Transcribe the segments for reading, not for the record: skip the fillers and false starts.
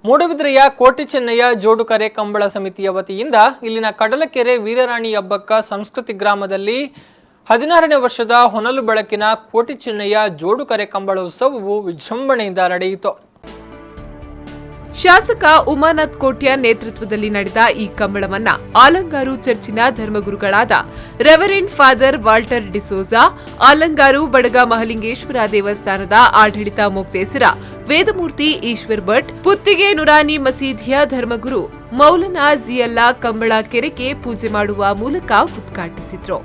ಮೂಡುಬಿದಿರೆಯ ಕೋಟಿ ಚೆನ್ನಯ್ಯ ಜೋಡುಕರೆ ಕಂಬಳ ಸಮಿತಿಯ ವತಿಯಿಂದ ಇಲ್ಲಿನ ಕಡಲಕೆರೆ ವೀರರಾಣಿ ಹಬ್ಬಕ್ಕ ಸಂಸ್ಕೃತಿ ಗ್ರಾಮದಲ್ಲಿ 16ನೇ ವರ್ಷದ ಹೊನಲು ಬೆಳಕಿನ ಕೋಟಿ ಚೆನ್ನಯ್ಯ ಜೋಡುಕರೆ ಕಂಬಳ ಉತ್ಸವವು ವಿಜೃಂಭಣೆಯಿಂದ ನಡೆಯಿತು. ಶಾಸಕ ಉಮಾನಾಥ್ ಕೋಟ್ಯಾನ್ ನೇತೃತ್ವದಲ್ಲಿ ನಡೆದ ಈ ಕಂಬಳವನ್ನ ಆಲಂಗಾರು ಚರ್ಚಿನ ಧರ್ಮಗುರುಗಳಾದ ರೆವರೆಂಡ್ ಫಾದರ್ ವಾಲ್ಟರ್ ಡಿಸೋಜಾ, ಆಲಂಗಾರು ಬಡಗ ಮಹಲಿಂಗೇಶ್ವರ ದೇವಸ್ಥಾನದ ಆಡಳಿತ ಮೊಕ್ತೇಸರ ವೇದಮೂರ್ತಿ ಈಶ್ವರ್ ಭಟ್, ಪುತ್ತಿಗೆ ನುರಾನಿ ಮಸೀದಿಯ ಧರ್ಮಗುರು ಮೌಲನಾ ಜಿಯಲ್ಲಾ ಕಂಬಳ ಕೆರೆಗೆ ಪೂಜೆ ಮಾಡುವ ಮೂಲಕ ಉದ್ಘಾಟಿಸಿದ್ರು.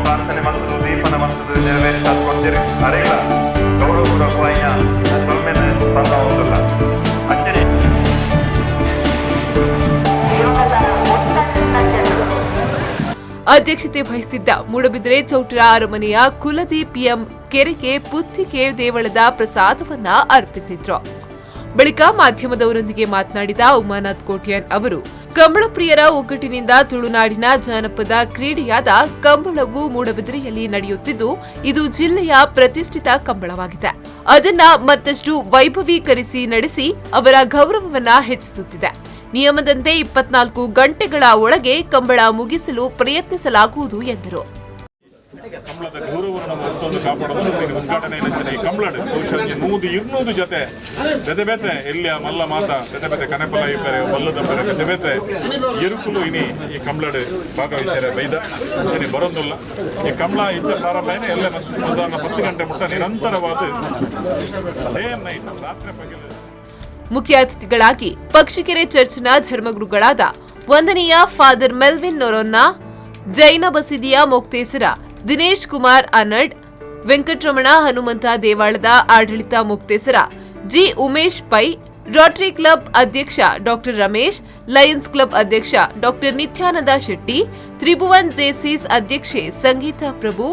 ಪ್ರಾರ್ಥನೆ ಮತ್ತು ದೀಪನ ಮತ್ತು ನೆರವೇರಿಸಿಕೊಡ್ತೀರಿ ಅರೆಲ್ಲ ಗೌರವಪೂರ್ವಕವಾಗಿ ಸೊಲ್ಮೆನ ತಂದ ಹೋಗಲ್ಲ ಅಂಜನೆ ಅಧ್ಯಕ್ಷತೆ ವಹಿಸಿದ್ದ ಮೂಡಬಿದಿರೆ ಚೌಟರ ಅರಮನೆಯ ಕುಲದೀಪ್ ಎಂ ಕೆರೆಗೆ ಪುತ್ತಿಗೆ ದೇವಳದ ಪ್ರಸಾದವನ್ನ ಅರ್ಪಿಸಿದ್ರು. ಬಳಿಕ ಮಾಧ್ಯಮದವರೊಂದಿಗೆ ಮಾತನಾಡಿದ ಉಮಾನಾಥ್ ಕೋಟ್ಯಾನ್ ಅವರು, ಕಂಬಳ ಪ್ರಿಯರ ಒಗ್ಗಟ್ಟಿನಿಂದ ತುಳುನಾಡಿನ ಜಾನಪದ ಕ್ರೀಡೆಯಾದ ಕಂಬಳವು ಮೂಡಬಿದಿರೆಯಲ್ಲಿ ನಡೆಯುತ್ತಿದ್ದು, ಇದು ಜಿಲ್ಲೆಯ ಪ್ರತಿಷ್ಠಿತ ಕಂಬಳವಾಗಿದೆ. ಅದನ್ನ ಮತ್ತಷ್ಟು ವೈಭವೀಕರಿಸಿ ನಡೆಸಿ ಅವರ ಗೌರವವನ್ನ ಹೆಚ್ಚಿಸುತ್ತಿದೆ. ನಿಯಮದಂತೆ 24 ಗಂಟೆಗಳ ಒಳಗೆ ಕಂಬಳ ಮುಗಿಸಲು ಪ್ರಯತ್ನಿಸಲಾಗುವುದು ಎಂದರು. ಕಂಬಳದ ಗೌರವವನ್ನು ಮತ್ತೊಂದು ಕಾಪಾಡೋದು ಉದ್ಘಾಟನೆ ಈ ಕಂಬಳಡ್ ಬಹುಶಃ 100-200 ಜೊತೆ ಬೆತೆ ಬೆತೆ ಎಲ್ಲಿಯ ಮಲ್ಲ ಮಾತ ಬೆತೆ ಬೆತೆ ಕನೆಪಲ ಇಬ್ಬರೆ ಮಲ್ಲದ ಬೇರೆ ಬೆತೆ ಬೆತೆ ಎರುಕುಲು ಇನಿ ಈ ಕಂಬಳಡ್ ಭಾಗವಹಿಸಿರ ಬೈದ ಅಂಚನೆ ಬರೋದಿಲ್ಲ. ಈ ಕಂಬಳ ಇದ್ದ ಪ್ರಾರಂಭ ಎಲ್ಲ ಸಾಧಾರಣ 10 ಗಂಟೆ ಮುಟ್ಟ ನಿರಂತರವಾದ ಡೇ ಅಂಡ್ ನೈಟ್ ರಾತ್ರಿ ಪಗಲು. ಮುಖ್ಯ ಅತಿಥಿಗಳಾಗಿ ಪಕ್ಷಿಕೆರೆ ಚರ್ಚ್ನ ಧರ್ಮಗುರುಗಳಾದ ವಂದನೀಯ ಫಾದರ್ ಮೆಲ್ವಿನ್ ನೊರೊನ್ನ, ಜೈನ ಬಸದಿಯ ಮೊಕ್ತೇಸರ ದಿನೇಶ್ ಕುಮಾರ್ ಅನಡ್, ವೆಂಕಟರಮಣ ಹನುಮಂತ ದೇವಾಳದ ಆಡಳಿತ ಮೊಕ್ತೇಸರ G Umesh Pai, rotary club ಅಧ್ಯಕ್ಷ ಡಾ ರಮೇಶ್, ಲಯನ್ಸ್ ಕ್ಲಬ್ ಅಧ್ಯಕ್ಷ ಡಾ ನಿತ್ಯಾನಂದ ಶೆಟ್ಟಿ, ತ್ರಿಭುವನ್ ಜೇಸೀಸ್ ಅಧ್ಯಕ್ಷೆ ಸಂಗೀತಾ ಪ್ರಭು,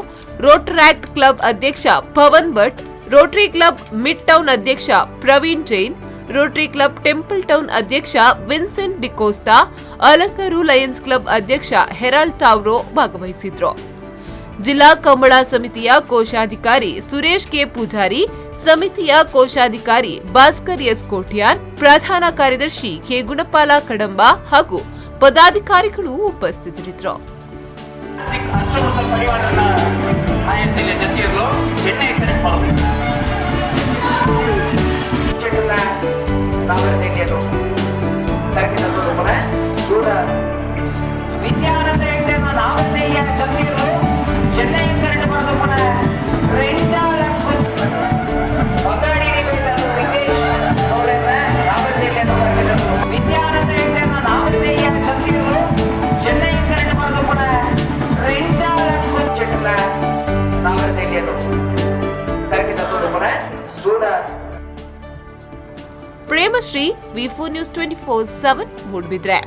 ರೋಟರಾಕ್ಟ್ ಕ್ಲಬ್ ಅಧ್ಯಕ್ಷ Pavan Bhat, rotary club midtown ಅಧ್ಯಕ್ಷ Praveen Jain, rotary club temple town ಅಧ್ಯಕ್ಷ ವಿನ್ಸೆಂಟ್ ಡಿಕೋಸ್ತಾ, ಅಲಂಗಾರು ಲಯನ್ಸ್ ಕ್ಲಬ್ ಅಧ್ಯಕ್ಷ ಹೆರಾಲ್ಡ್ ತಾವ್ರೋ ಭಾಗವಹಿಸಿದ್ರು. ಜಿಲ್ಲಾ ಕಂಬಳ ಸಮಿತಿಯ ಕೋಶಾಧಿಕಾರಿ ಸುರೇಶ್ ಕೆ ಪೂಜಾರಿ, ಸಮಿತಿಯ ಕೋಶಾಧಿಕಾರಿ ಭಾಸ್ಕರ್ ಎಸ್ ಕೋಟ್ಯಾನ್, ಪ್ರಧಾನ ಕಾರ್ಯದರ್ಶಿ ಕೆ ಗುಣಪಾಲ ಕಡಂಬ ಹಾಗೂ ಪದಾಧಿಕಾರಿಗಳು ಉಪಸ್ಥಿತರಿದ್ದರು. ಪ್ರೇಮಶ್ರೀ, ವಿ4 ನ್ಯೂಸ್ 24/7 ಮೂಡುಬಿದಿರೆ.